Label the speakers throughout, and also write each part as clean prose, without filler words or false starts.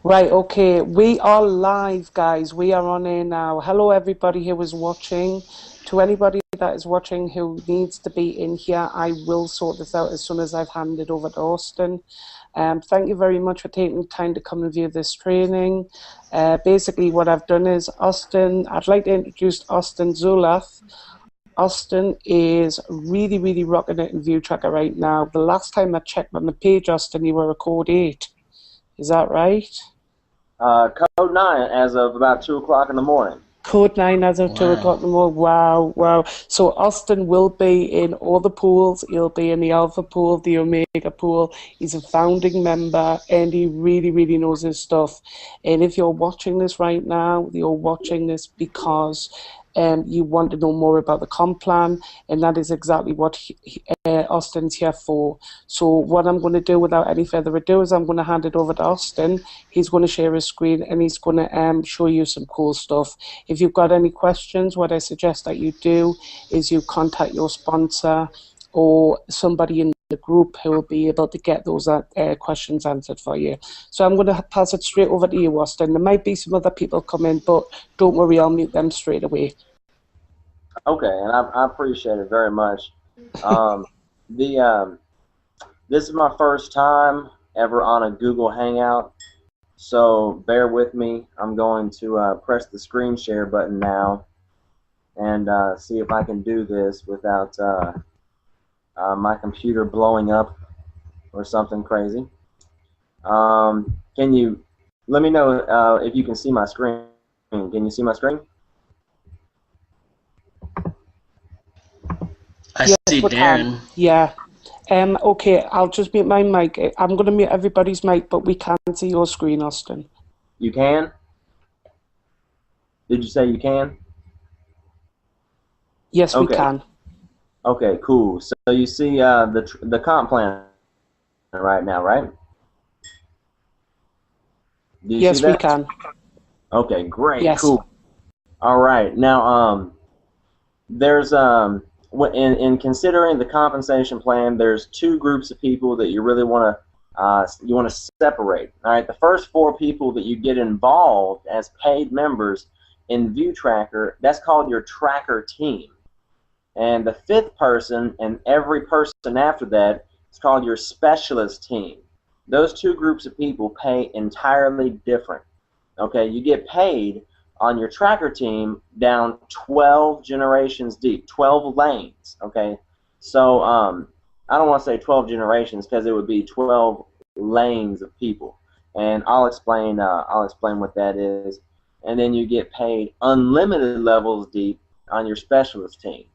Speaker 1: Right, okay. We are live, guys. We are on air now. Hello, everybody who is watching. To anybody that is watching who needs to be in here, I will sort this out as soon as I've handed over to Austin. Thank you very much for taking the time to come and view this training. Basically, what I've done is I'd like to introduce Austin Zulath. Austin is really, really rocking it in ViewTracker right now. The last time I checked on the page, Austin, you were a code 8. Is that right?
Speaker 2: Code 9 as of about 2 o'clock in the morning.
Speaker 1: Code 9 as of 2 o'clock in the morning. Wow, wow. So Austin will be in all the pools. He'll be in the Alpha pool, the Omega pool. He's a founding member and he really, really knows his stuff. And if you're watching this right now, you're watching this because you want to know more about the comp plan, and that is exactly what Austin's here for. So what I'm going to do without any further ado is I'm going to hand it over to Austin. He's going to share his screen and he's going to show you some cool stuff. If you've got any questions, what I suggest that you do is you contact your sponsor or somebody in the group who will be able to get those questions answered for you. So I'm going to pass it straight over to you, Austin. There might be some other people come in, but don't worry, I'll mute them straight away.
Speaker 2: Okay, and I appreciate it very much. This is my first time ever on a Google Hangout, so bear with me. I'm going to press the screen share button now and see if I can do this without my computer blowing up or something crazy. Can you let me know if you can see my screen? Can you see my screen?
Speaker 3: I see Darren.
Speaker 1: Yeah. Okay, I'll just mute my mic. I'm going to mute everybody's mic, but we can't see your screen, Austin.
Speaker 2: You can? Did you say you can?
Speaker 1: Yes, okay. We can.
Speaker 2: Okay, cool. So you see the comp plan right now, right?
Speaker 1: Yes, we can.
Speaker 2: Okay, great.
Speaker 1: Yes.
Speaker 2: Cool. All right. Now, there's in considering the compensation plan, there's two groups of people that you really want to separate. All right. The first four people that you get involved as paid members in ViewTracker, that's called your tracker team. And the fifth person and every person after that is called your specialist team. Those two groups of people pay entirely different. Okay, you get paid on your tracker team down 12 generations deep, 12 lanes. Okay, so I don't want to say 12 generations because it would be 12 lanes of people, and I'll explain what that is. And then you get paid unlimited levels deep on your specialist team.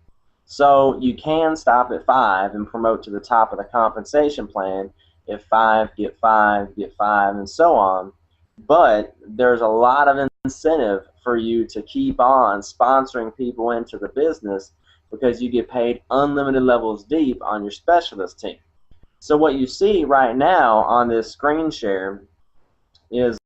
Speaker 2: So you can stop at 5 and promote to the top of the compensation plan. If 5, get 5, get 5, and so on. But there's a lot of incentive for you to keep on sponsoring people into the business because you get paid unlimited levels deep on your specialist team. So what you see right now on this screen share is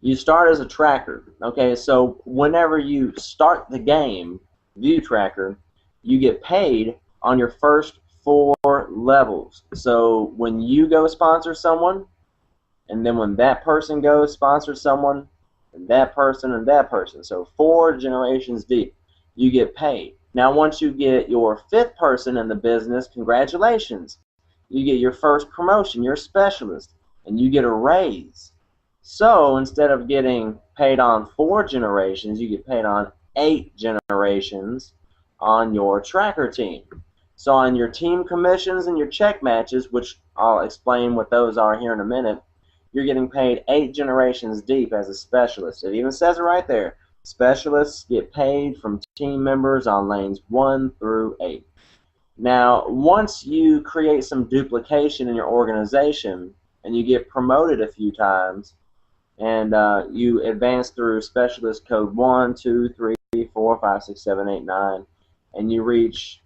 Speaker 2: you start as a tracker. Okay, so whenever you start the game, ViewTracker, you get paid on your first 4 levels. So when you go sponsor someone, and then when that person goes sponsor someone, and that person, so 4 generations deep, you get paid. Now once you get your 5th person in the business, congratulations. You get your first promotion, you're a specialist, and you get a raise. So instead of getting paid on 4 generations, you get paid on 8 generations on your tracker team. So on your team commissions and your check matches, which I'll explain what those are here in a minute, you're getting paid 8 generations deep as a specialist. It even says it right there. Specialists get paid from team members on lanes 1 through 8. Now, once you create some duplication in your organization and you get promoted a few times, and you advance through specialist code 1, 2, 3, 4, 5, 6, 7, 8, 9, and you reach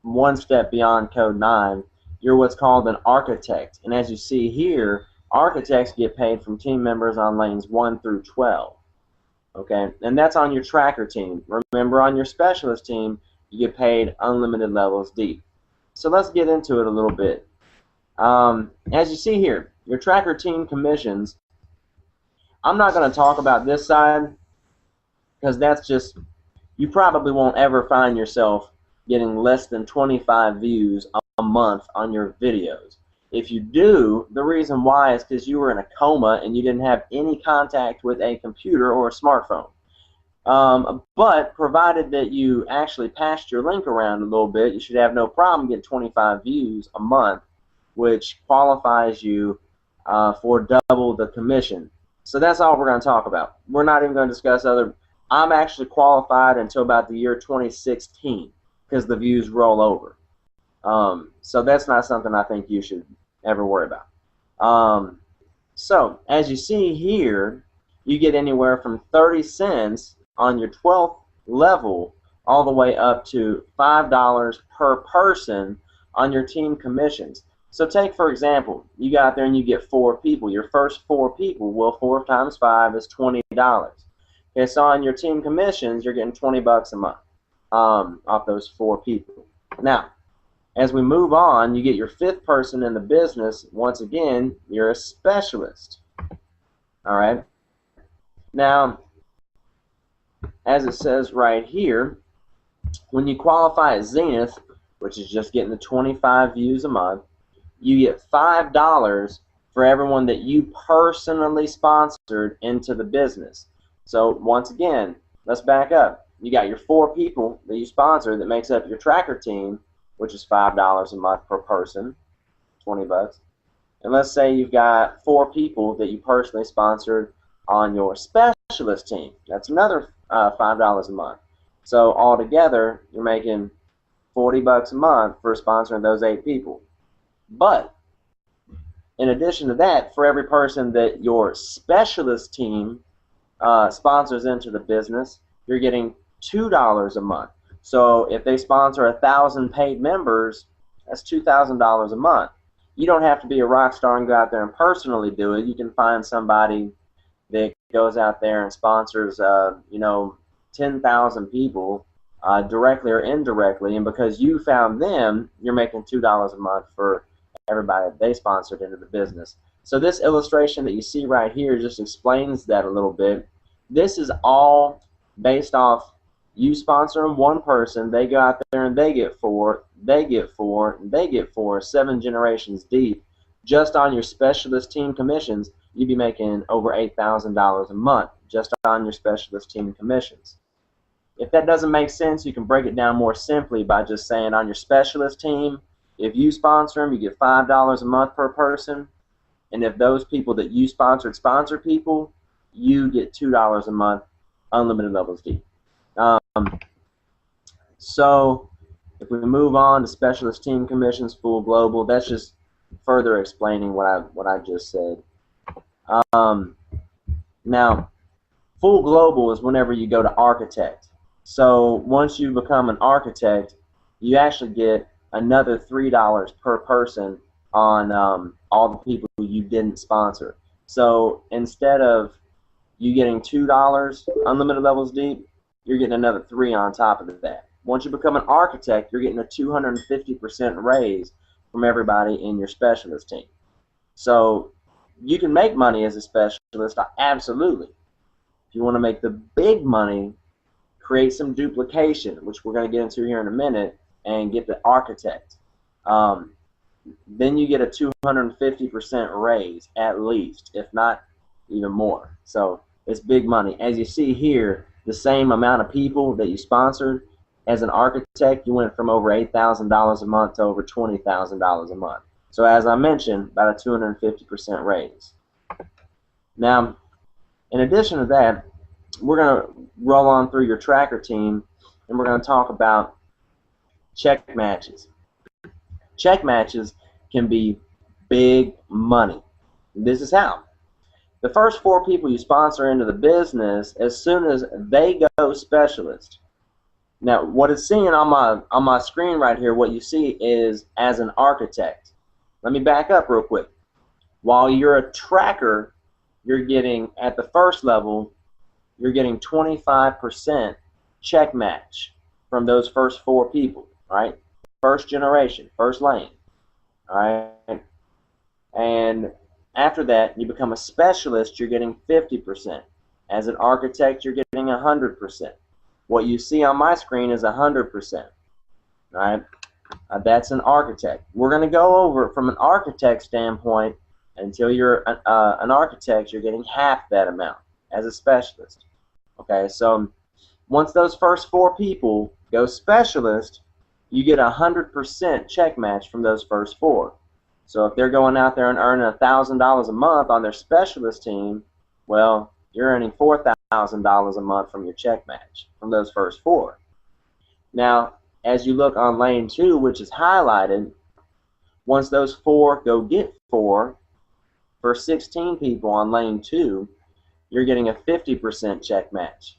Speaker 2: one step beyond code 9, you're what's called an architect. And as you see here, architects get paid from team members on lanes 1 through 12. Okay, and that's on your tracker team. Remember, on your specialist team, you get paid unlimited levels deep. So let's get into it a little bit. As you see here, your tracker team commissions, I'm not going to talk about this side because that's just, you probably won't ever find yourself getting less than 25 views a month on your videos. If you do, the reason why is because you were in a coma and you didn't have any contact with a computer or a smartphone. But provided that you actually passed your link around a little bit, you should have no problem getting 25 views a month, which qualifies you for double the commission. So that's all we're going to talk about. We're not even going to discuss other. I'm actually qualified until about the year 2016 because the views roll over. So that's not something I think you should ever worry about. So as you see here, you get anywhere from 30 cents on your 12th level all the way up to $5 per person on your team commissions. So take, for example, you go out there and you get 4 people. Your first 4 people, well, 4 times 5 is $20. Okay, so on your team commissions, you're getting $20 a month off those 4 people. Now, as we move on, you get your 5th person in the business. Once again, you're a specialist. All right. Now, as it says right here, when you qualify at Zenith, which is just getting the 25 views a month, you get $5 for everyone that you personally sponsored into the business. So once again, let's back up. You got your 4 people that you sponsor that makes up your tracker team, which is $5 a month per person, $20. And let's say you've got 4 people that you personally sponsored on your specialist team. That's another $5 a month. So altogether, you're making $40 a month for sponsoring those 8 people. But in addition to that, for every person that your specialist team sponsors into the business, you're getting $2 a month. So if they sponsor 1,000 paid members, that's $2,000 a month. You don't have to be a rock star and go out there and personally do it. You can find somebody that goes out there and sponsors, 10,000 people directly or indirectly, and because you found them, you're making $2 a month for everybody that they sponsored into the business. So this illustration that you see right here just explains that a little bit. This is all based off you sponsoring 1 person, they go out there and they get 4, they get 4, and they get 4, 7 generations deep. Just on your specialist team commissions, you'd be making over $8,000 a month just on your specialist team commissions. If that doesn't make sense, you can break it down more simply by just saying on your specialist team, if you sponsor them, you get $5 a month per person, and if those people that you sponsored sponsor people, you get $2 a month, unlimited levels deep. So if we move on to specialist team commissions, full global, that's just further explaining what I just said. Now, full global is whenever you go to architect. So once you become an architect, you actually get another $3 per person on all the people you didn't sponsor. So instead of you getting $2 unlimited levels deep, you're getting another 3 on top of that. Once you become an architect, you're getting a 250% raise from everybody in your specialist team. So you can make money as a specialist, absolutely. If you want to make the big money, create some duplication, which we're going to get into here in a minute, and get the architect. Then you get a 250% raise at least, if not even more. So it's big money. As you see here, the same amount of people that you sponsored as an architect, you went from over $8,000 a month to over $20,000 a month. So as I mentioned, about a 250% raise. Now, in addition to that, we're going to roll on through your tracker team, and we're going to talk about check matches. Check matches can be big money. This is how. The first 4 people you sponsor into the business, as soon as they go specialist. Now, what it's seeing on my screen right here, what you see is as an architect. Let me back up real quick. While you're a tracker, you're getting, at the first level, you're getting 25% check match from those first 4 people, right? First generation, first lane, all right? And after that, you become a specialist, you're getting 50%. As an architect, you're getting 100%. What you see on my screen is 100%. Right? That's an architect. We're going to go over it from an architect standpoint. Until you're an architect, you're getting half that amount as a specialist. Okay, so once those first 4 people go specialist, you get 100% check match from those first 4. So if they're going out there and earning $1,000 a month on their specialist team, well, you're earning $4,000 a month from your check match from those first 4. Now, as you look on lane 2, which is highlighted, once those 4 go get 4, for 16 people on lane 2, you're getting a 50% check match.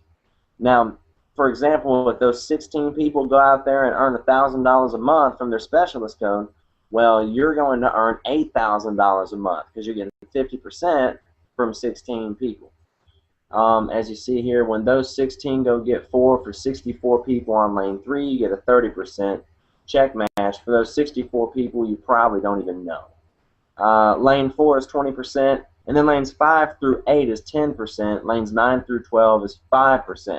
Speaker 2: Now, for example, if those 16 people go out there and earn $1,000 a month from their specialist code, well, you're going to earn $8,000 a month because you're getting 50% from 16 people. As you see here, when those 16 go get 4 for 64 people on lane 3, you get a 30% check match. For those 64 people, you probably don't even know. Lane 4 is 20%, and then lanes 5 through 8 is 10%, lanes 9 through 12 is 5%.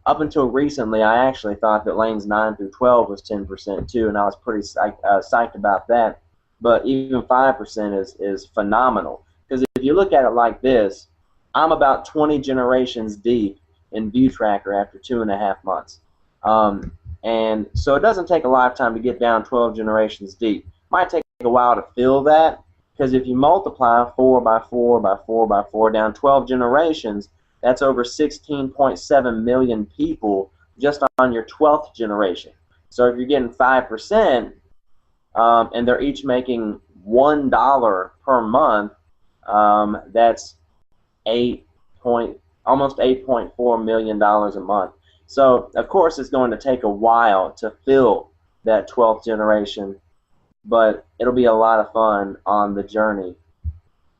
Speaker 2: Up until recently, I actually thought that lanes 9 through 12 was 10% too, and I was pretty psyched about that. But even 5% is phenomenal. Because if you look at it like this, I'm about 20 generations deep in ViewTracker after 2.5 months. And so it doesn't take a lifetime to get down 12 generations deep. Might take a while to fill that, because if you multiply 4 by 4 by 4 by 4 down 12 generations, that's over 16.7 million people just on your 12th generation. So if you're getting 5%, and they're each making $1 per month, that's almost $8.4 million a month. So of course it's going to take a while to fill that 12th generation, but it'll be a lot of fun on the journey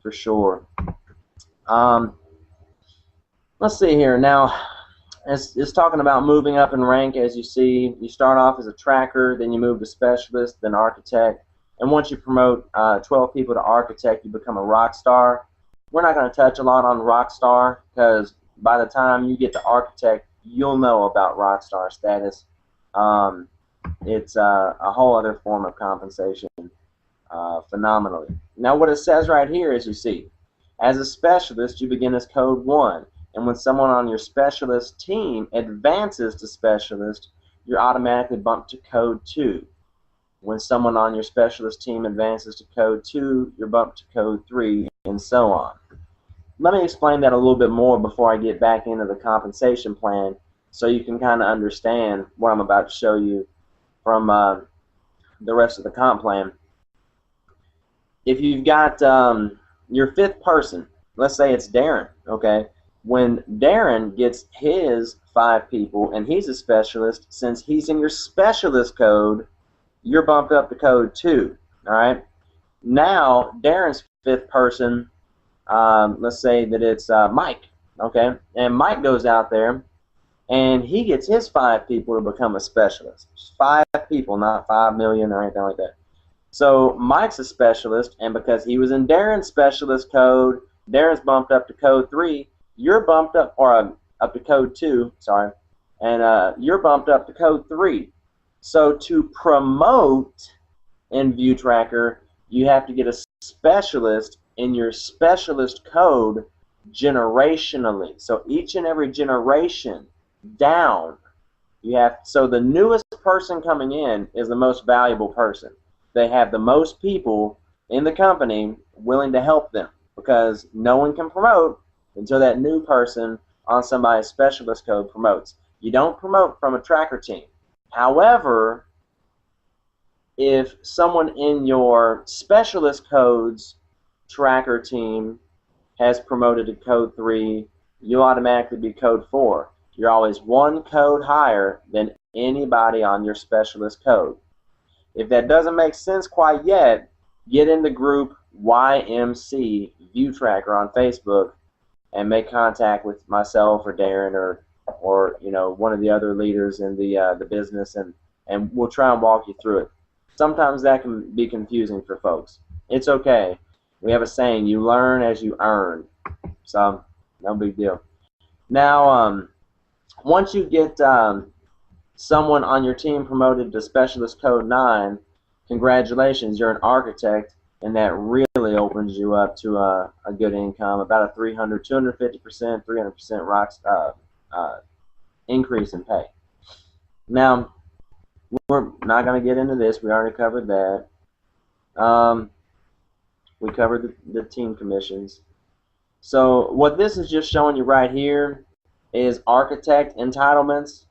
Speaker 2: for sure. Let's see here. Now, it's talking about moving up in rank. As you see, you start off as a tracker, then you move to specialist, then architect, and once you promote 12 people to architect, you become a rock star. We're not going to touch a lot on rock star, because by the time you get to architect, you'll know about rock star status. It's a whole other form of compensation, phenomenally. Now, what it says right here is, you see, as a specialist, you begin as code 1. And when someone on your specialist team advances to specialist, you're automatically bumped to code 2. When someone on your specialist team advances to code 2, you're bumped to code 3, and so on. Let me explain that a little bit more before I get back into the compensation plan, so you can kind of understand what I'm about to show you from the rest of the comp plan. If you've got your 5th person, let's say it's Darren, okay? When Darren gets his 5 people and he's a specialist, since he's in your specialist code, you're bumped up to code 2. All right. Now Darren's 5th person, let's say that it's Mike, okay, and Mike goes out there and he gets his 5 people to become a specialist. 5 people, not 5 million or anything like that. So Mike's a specialist, and because he was in Darren's specialist code, Darren's bumped up to code 3. You're bumped up, or up to code 2, sorry, and you're bumped up to code 3. So to promote in ViewTracker, you have to get a specialist in your specialist code generationally. So each and every generation down, you have. So the newest person coming in is the most valuable person. They have the most people in the company willing to help them, because no one can promote until that new person on somebody's specialist code promotes. You don't promote from a tracker team. However, if someone in your specialist codes tracker team has promoted to code 3, you automatically be code 4. You're always 1 code higher than anybody on your specialist code. If that doesn't make sense quite yet, get in the group YMC ViewTracker on Facebook and make contact with myself or Darren or you know, one of the other leaders in the business, and we'll try and walk you through it. Sometimes that can be confusing for folks. It's okay. We have a saying, you learn as you earn. So, no big deal. Now, once you get someone on your team promoted to Specialist Code 9, congratulations, you're an architect, and that really opens you up to a good income, about a 250%, 300% increase in pay. Now, we're not going to get into this. We already covered that. We covered the team commissions. So what this is just showing you right here is architect entitlements,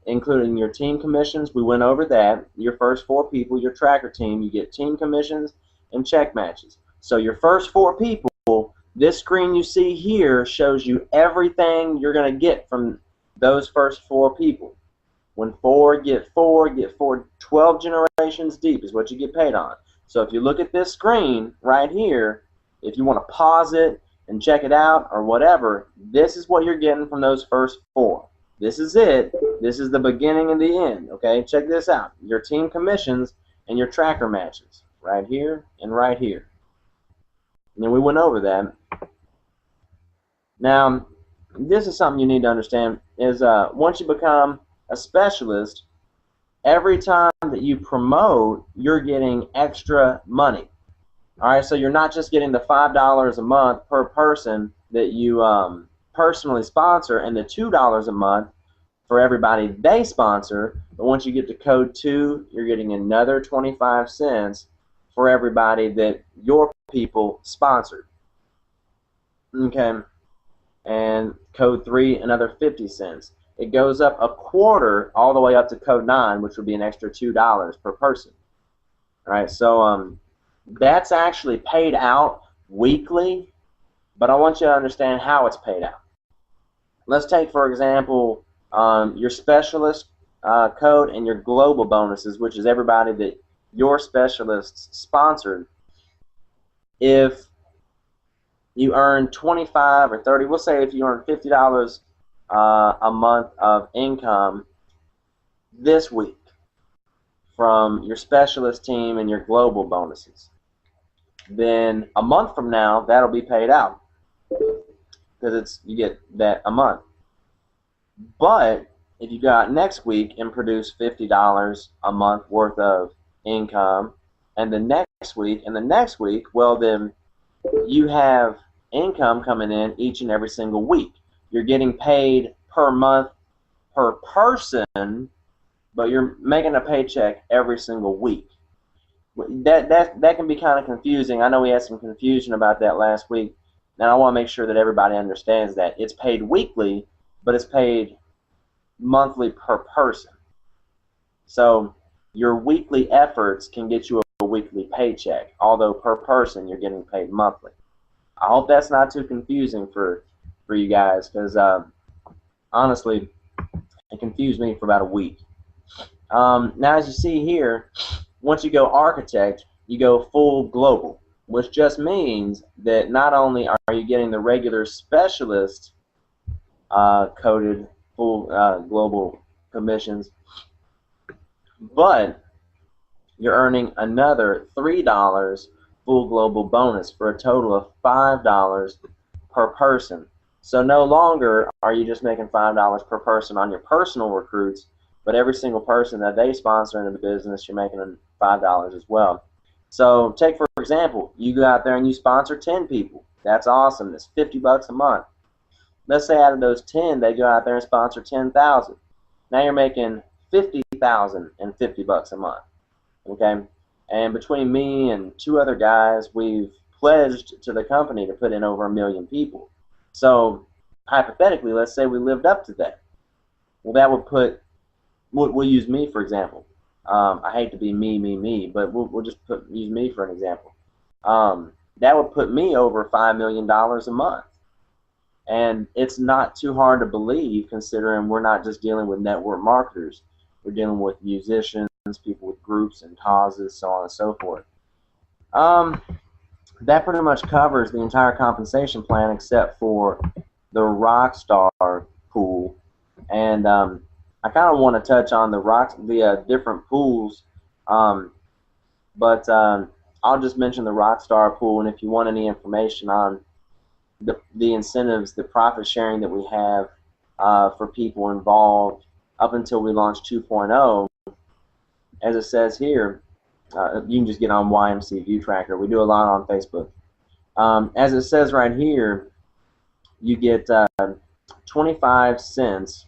Speaker 2: including your team commissions. We went over that. Your first 4 people, your tracker team, you get team commissions and check matches. So your first 4 people, this screen you see here shows you everything you're going to get from those first 4 people. When 4 get 4, 12 generations deep is what you get paid on. So if you look at this screen right here, if you want to pause it and check it out or whatever, this is what you're getting from those first 4. This is it. This is the beginning and the end. Okay, check this out. Your team commissions and your tracker matches right here and right here. And then we went over that. Now, this is something you need to understand is once you become a specialist, every time that you promote, you're getting extra money. All right, so you're not just getting the $5 a month per person that you personally sponsor and the $2 a month for everybody they sponsor, but once you get to code 2, you're getting another 25 cents for everybody that your people sponsored. Okay, and code 3, another 50 cents. It goes up a quarter all the way up to code 9, which would be an extra $2 per person. All right, so that's actually paid out weekly, but I want you to understand how it's paid out. Let's take, for example, your specialist code and your global bonuses, which is everybody that your specialists sponsored. If you earn 25 or 30, we'll say if you earn $50 a month of income this week from your specialist team and your global bonuses, then a month from now that'll be paid out because you get that a month. But if you got next week and produce $50 a month worth of income, and the next week and the next week, well then you have income coming in each and every single week. You're getting paid per month per person, but you're making a paycheck every single week. That can be kind of confusing. I know we had some confusion about that last week, and I want to make sure that everybody understands that it's paid weekly, but it's paid monthly per person. So your weekly efforts can get you a weekly paycheck, although per person you're getting paid monthly. I hope that's not too confusing for you guys, because honestly, it confused me for about a week. Now, as you see here, once you go architect, you go full global, which just means that not only are you getting the regular specialist coded full global commissions, but you're earning another $3 full global bonus for a total of $5 per person. So no longer are you just making $5 per person on your personal recruits, but every single person that they sponsor into the business, you're making them $5 as well. So take, for example, you go out there and you sponsor 10 people. That's awesome. That's $50 a month. Let's say out of those 10, they go out there and sponsor 10,000. Now you're making $50,050 a month. Okay? And between me and 2 other guys, we've pledged to the company to put in over 1 million people. So hypothetically, let's say we lived up to that. Well, that would put, we'll use me for example. I hate to be me, but we'll just use me for an example. That would put me over $5 million a month. And it's not too hard to believe, considering we're not just dealing with network marketers. We're dealing with musicians, people with groups and causes, so on and so forth. That pretty much covers the entire compensation plan except for the Rockstar pool. And I kind of want to touch on the different pools, but I'll just mention the Rockstar pool, and if you want any information on the incentives, the profit sharing that we have for people involved up until we launch 2.0, as it says here, you can just get on YMC View Tracker. We do a lot on Facebook. As it says right here, you get 25 cents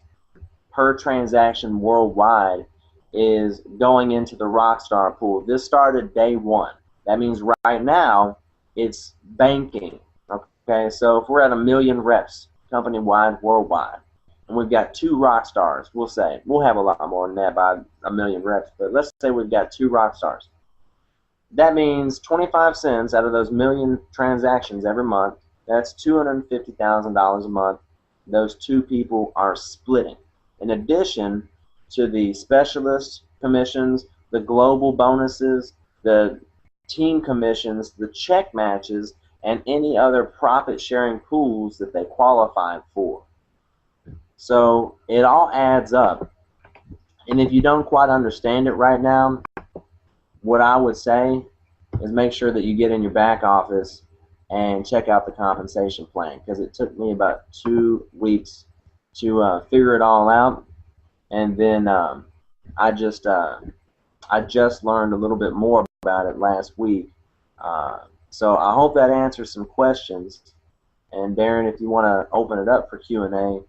Speaker 2: per transaction worldwide is going into the Rockstar pool. This started day one. That means right now it's banking. Okay, so if we're at 1 million reps company-wide, worldwide, and we've got 2 Rockstars, we'll say, we'll have a lot more than that by 1 million reps, but let's say we've got 2 Rockstars. That means 25 cents out of those 1 million transactions every month, that's $250,000 a month. Those 2 people are splitting. In addition to the specialist commissions, the global bonuses, the team commissions, the check matches, and any other profit-sharing pools that they qualified for. So it all adds up. And if you don't quite understand it right now, what I would say is make sure that you get in your back office and check out the compensation plan, because it took me about 2 weeks to figure it all out. And then I just learned a little bit more about it last week. So I hope that answers some questions. And Darren, if you want to open it up for Q&A,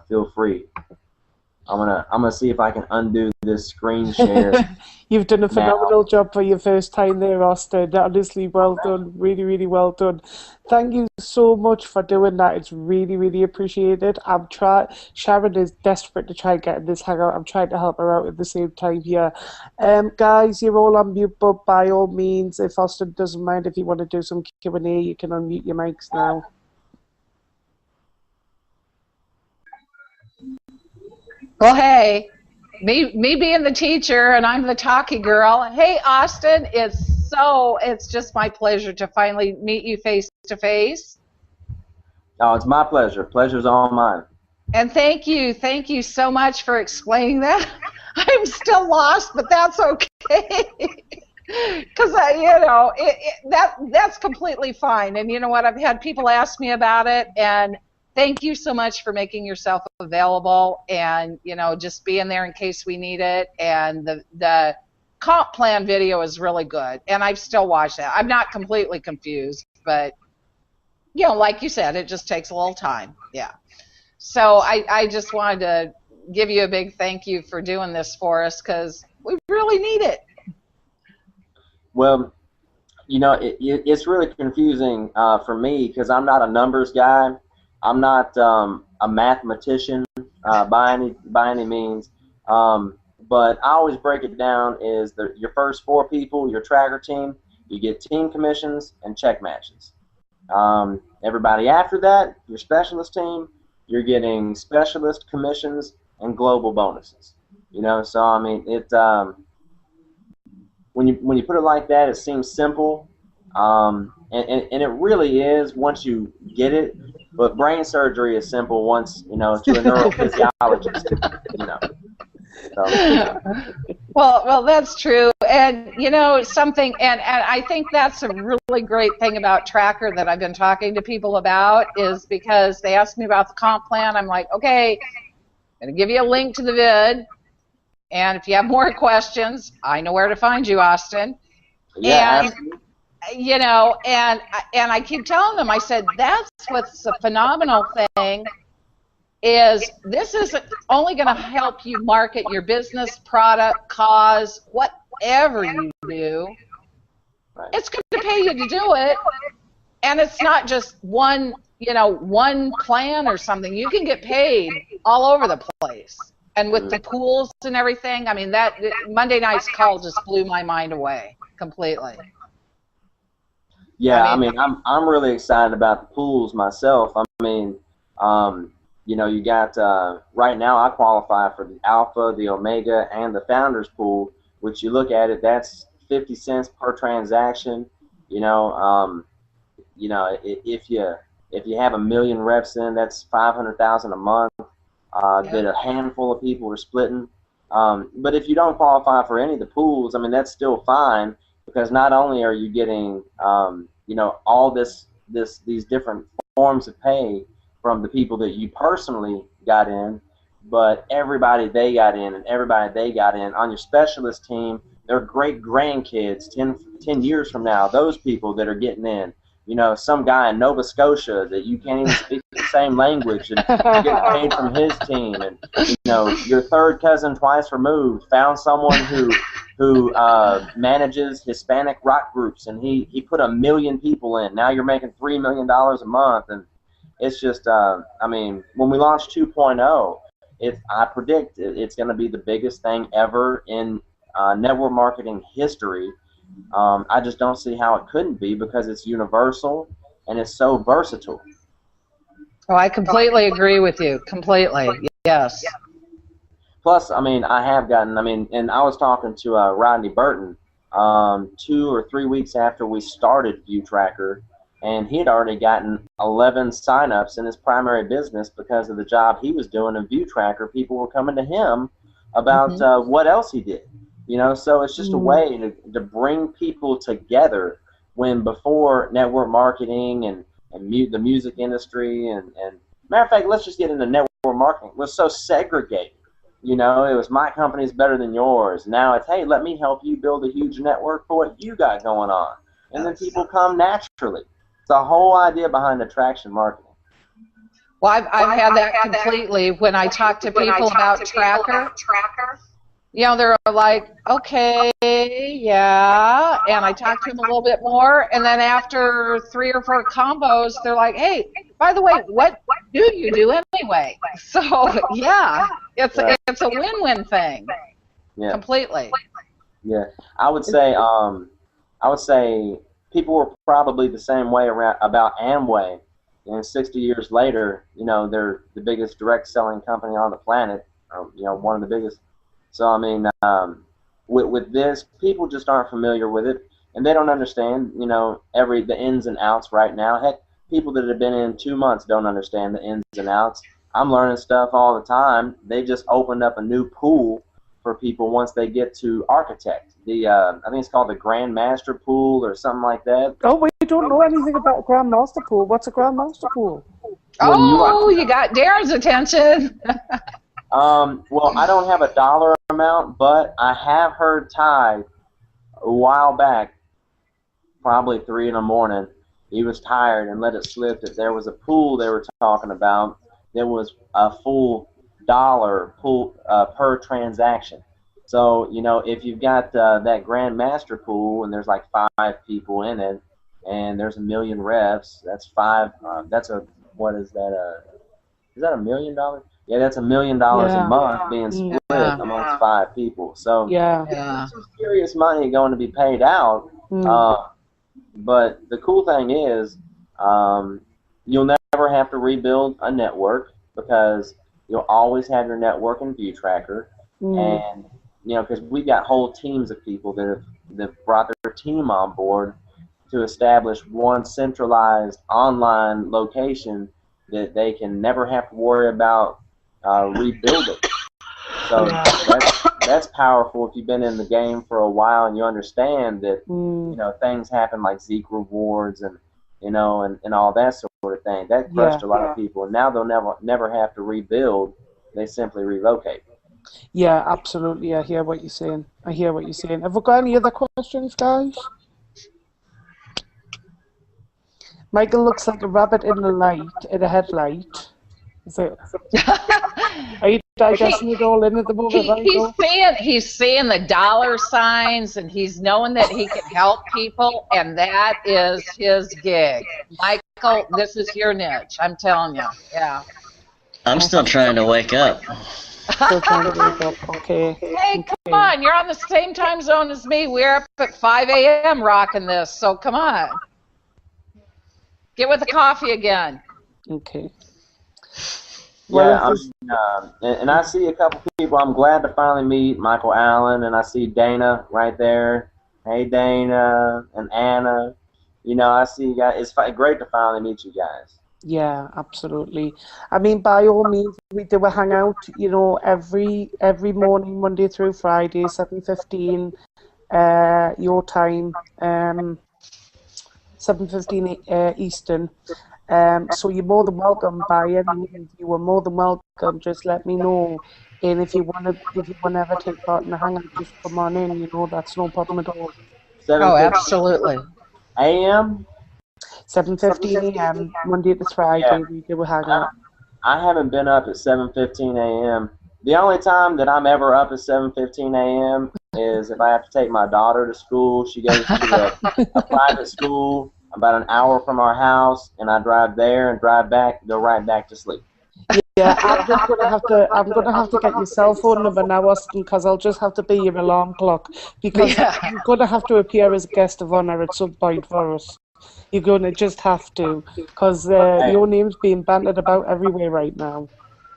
Speaker 2: feel free. I'm gonna see if I can undo this screen share.
Speaker 1: You've done a phenomenal job for your first time there, Austin. Honestly, well done. Really, really well done. Thank you so much for doing that. It's really, really appreciated. Sharon is desperate to try and get in this hangout. I'm trying to help her out at the same time here. Guys, you're all on mute, but by all means, if Austin doesn't mind, if you want to do some Q&A, you can unmute your mics now.
Speaker 3: Well, hey, me being the teacher and I'm the talkie girl. Hey, Austin, it's just my pleasure to finally meet you face to face.
Speaker 2: Oh, it's my pleasure. Pleasure's all mine.
Speaker 3: And thank you so much for explaining that. I'm still lost, but that's okay. Because that's completely fine. And you know what? I've had people ask me about it, and thank you so much for making yourself available and, just being there in case we need it. And the comp plan video is really good, and I've still watched that. I'm not completely confused, but, like you said, it just takes a little time. Yeah. So I just wanted to give you a big thank you for doing this for us, because we really need it.
Speaker 2: Well, it's really confusing for me, because I'm not a numbers guy. I'm not a mathematician by any means, but I always break it down is your first 4 people, your tracker team, you get team commissions and check matches. Everybody after that, your specialist team, you're getting specialist commissions and global bonuses. So I mean when you put it like that, it seems simple, and it really is once you get it. But brain surgery is simple once, to a neurophysiologist, So.
Speaker 3: Well, that's true. And, something, and I think that's a really great thing about Tracker that I've been talking to people about, is because they ask me about the comp plan. I'm like, okay, I'm going to give you a link to the vid. And if you have more questions, I know where to find you, Austin.
Speaker 2: Yeah,
Speaker 3: and,
Speaker 2: absolutely.
Speaker 3: And I keep telling them, I said, that's what's a phenomenal thing, is this is only going to help you market your business, product, cause, whatever you do.
Speaker 2: Right.
Speaker 3: It's going to pay you to do it, and it's not just one plan or something. You can get paid all over the place. And with the pools and everything, I mean, that Monday night's call just blew my mind away completely.
Speaker 2: Yeah, I mean, I'm really excited about the pools myself. I mean, you got right now I qualify for the Alpha, the Omega, and the Founders pool. Which you look at it, that's 50 cents per transaction. If you have 1 million reps in, that's 500,000 a month. That a handful of people are splitting. But if you don't qualify for any of the pools, I mean, that's still fine. because not only are you getting all these different forms of pay from the people that you personally got in, but everybody they got in and everybody they got in on your specialist team, their great grandkids 10 years from now, those people that are getting in. Some guy in Nova Scotia that you can't even speak the same language and get paid from his team. And, your third cousin twice removed found someone who manages Hispanic rock groups, and he put 1 million people in. Now you're making $3 million a month. And it's just, when we launch 2.0, I predict it's going to be the biggest thing ever in network marketing history. I just don't see how it couldn't be, because it's universal and it's so versatile.
Speaker 3: Oh, I completely agree with you. Completely. Yes.
Speaker 2: Plus, I have gotten, and I was talking to Rodney Burton 2 or 3 weeks after we started ViewTracker, and he had already gotten 11 signups in his primary business because of the job he was doing in ViewTracker. People were coming to him about what else he did. So it's just a way to bring people together, when before network marketing and the music industry and matter of fact, let's just get into network marketing. It was so segregated. It was my company's better than yours. Now it's, hey, let me help you build a huge network for what you got going on. And then people come naturally. It's the whole idea behind attraction marketing.
Speaker 3: Well, I've had that completely when I talk to people about Tracker. They're like, okay, yeah, and I talk to them a little bit more, and then after 3 or 4 combos, they're like, hey, by the way, what do you do anyway? So, yeah, it's a win-win thing. Yeah. Completely.
Speaker 2: Yeah, I would say people were probably the same way about Amway, and 60 years later, they're the biggest direct selling company on the planet, one of the biggest. So with this, people just aren't familiar with it, and they don't understand, the ins and outs right now. Heck, people that have been in 2 months don't understand the ins and outs. I'm learning stuff all the time. They just opened up a new pool for people once they get to Architect. I think it's called the Grandmaster Pool or something like that.
Speaker 1: Oh, we don't know anything about Grandmaster Pool. What's a Grandmaster Pool?
Speaker 3: You got Darren's attention.
Speaker 2: Well, I don't have a dollar amount, but I have heard Ty a while back, probably 3 in the morning, he was tired and let it slip that there was a pool they were talking about. There was a full dollar pool per transaction. So, if you've got that Grandmaster Pool and there's like 5 people in it, and there's 1 million reps, that's 5, what is that, is that $1 million? Yeah, that's $1 million a month being split amongst 5 people. So there's some serious money going to be paid out. But the cool thing is, you'll never have to rebuild a network, because you'll always have your network in ViewTracker. And because we've got whole teams of people that have brought their team on board to establish one centralized online location that they can never have to worry about rebuilding. So that's powerful if you've been in the game for a while and you understand that things happen like Zeek rewards and and all that sort of thing. That crushed a lot of people, and now they'll never have to rebuild. They simply relocate.
Speaker 1: Yeah, absolutely. I hear what you're saying. Have we got any other questions, guys? Michael looks like a rabbit in a headlight. Are you digesting it all in at the moment?
Speaker 3: He's seeing the dollar signs, and he's knowing that he can help people, and that is his gig. Michael, this is your niche. I'm telling you. Yeah.
Speaker 4: I'm still trying to wake up.
Speaker 1: Okay.
Speaker 3: Hey, come on. You're on the same time zone as me. We're up at 5 a.m. rocking this, so come on. Get with the coffee again.
Speaker 1: Okay.
Speaker 2: Yeah, and I see a couple people I'm glad to finally meet. Michael Allen, and I see Dana right there. Hey, Dana and Anna. I see you guys. It's great to finally meet you guys.
Speaker 1: Yeah, absolutely. I mean, by all means, we do a hangout, every morning, Monday through Friday, 7:15. your time, 7:15 Eastern. So you're more than welcome. By any means, you are more than welcome. Just let me know, and if you want to ever take part in the hangout, just come on in. You know, that's no problem at all.
Speaker 2: 7:15
Speaker 3: absolutely.
Speaker 2: a.m.
Speaker 1: 7:15 a.m. Monday to Friday, we do a hangout.
Speaker 2: I haven't been up at 7:15 a.m. The only time that I'm ever up at 7:15 a.m. is if I have to take my daughter to school. She goes to a private school about an hour from our house, and I drive there and drive back, go right back to sleep.
Speaker 1: Yeah, I'm gonna have to get your cell phone number now, Austin, because I'll just have to be your alarm clock, because you're gonna have to appear as a guest of honor at some point for us. You're gonna just have to, because your name's being bantered about everywhere right now.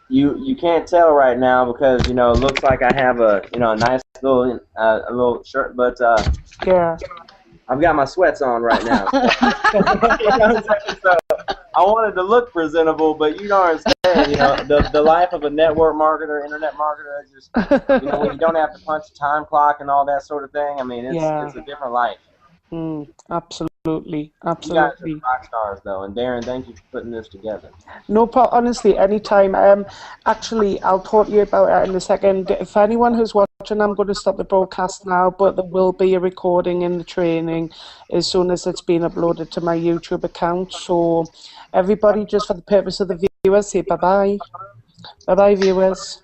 Speaker 2: You can't tell right now because it looks like I have a nice little a little shirt, but
Speaker 1: yeah.
Speaker 2: I've got my sweats on right now. So I wanted to look presentable, but you don't understand. The life of a network marketer, internet marketer, is just when you don't have to punch a time clock and all that sort of thing. I mean, it's a different life.
Speaker 1: Absolutely.
Speaker 2: You guys are rock stars, though, and Darren, thank you for putting this together.
Speaker 1: No problem. Honestly, anytime. Actually, I'll talk to you about it in a second. If anyone who's watching, I'm going to stop the broadcast now, but there will be a recording in the training as soon as it's been uploaded to my YouTube account. So, everybody, just for the purpose of the viewers, say bye-bye. Bye-bye, viewers.